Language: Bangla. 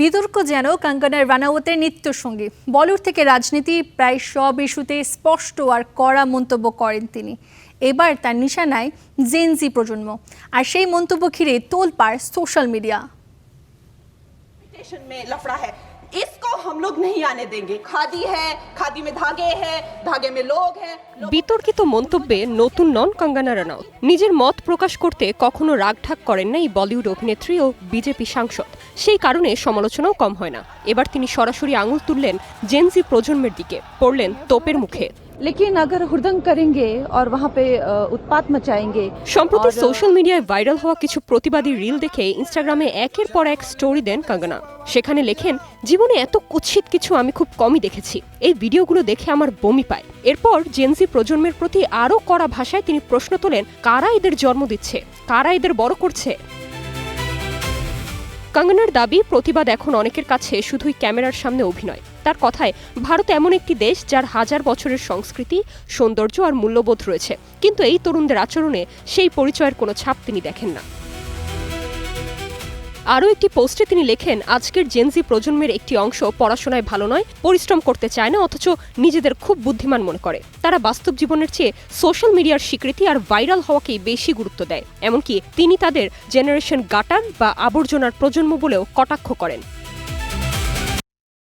বিতর্ক যেন কঙ্গনা রানাওয়াতের নিত্যসঙ্গী। বলিউড থেকে রাজনীতি প্রায় সব ইস্যুতে স্পষ্ট আর কড়া মন্তব্য করেন তিনি। এবার তার নিশানায় জেনজি প্রজন্ম, আর সেই মন্তব্য ঘিরে তোলপাড় সোশ্যাল মিডিয়া। इसको हम लोग नहीं आने देंगे। खादी है, खादी में धागे हैं, धागे में लोग हैं। বিতর্কিত মন্তব্যে নতুন নন কঙ্গনা রানাউত। নিজের মত প্রকাশ করতে কখনো রাগঢাক করেন না এই বলিউড অভিনেত্রী ও বিজেপি সাংসদ। সেই কারণে সমালোচনাও কম হয় না। এবার তিনি সরাসরি আঙুল তুললেন জেনজি প্রজন্মের দিকে, পড়লেন তোপের মুখে। लेकिन अगर हुड़दंग करेंगे और वहाँ पे उत्पात मचाएंगे। সম্প্রতি সোশ্যাল মিডিয়ায় ভাইরাল হওয়া কিছু প্রতিবাদী রিল দেখে ইনস্টাগ্রামে একের পর এক স্টোরি দেন কঙ্গনা। সেখানে লেখেন, জীবনে এত কুৎসিত কিছু আমি খুব কমই দেখেছি, এই ভিডিওগুলো দেখে আমার বমি পায়। এরপর জেনজি প্রজন্মের প্রতি আরও কড়া ভাষায় তিনি প্রশ্ন তোলেন, কারা এদের জন্ম দিচ্ছে, কারা এদের বড় করছে। কঙ্গনার দাবি, প্রতিবাদ এখন অনেকের কাছে শুধুই ক্যামেরার সামনে অভিনয়। তার কথায়, ভারত এমন একটি দেশ যার হাজার বছরের সংস্কৃতি, সৌন্দর্য আর মূল্যবোধ রয়েছে, কিন্তু এই তরুণদের আচরণে সেই পরিচয়ের কোনো ছাপ তিনি দেখেন না। আরও একটি পোস্টে তিনি লেখেন, আজকের জেনজি প্রজন্মের একটি অংশ পড়াশোনায় ভালো নয়, পরিশ্রম করতে চায় না, অথচ নিজেদের খুব বুদ্ধিমান মনে করে। তারা বাস্তব জীবনের চেয়ে সোশ্যাল মিডিয়ার স্বীকৃতি আর ভাইরাল হওয়াকেই বেশি গুরুত্ব দেয়। এমনকি তিনি তাদের জেনারেশন গাটার বা আবর্জনার প্রজন্ম বলেও কটাক্ষ করেন।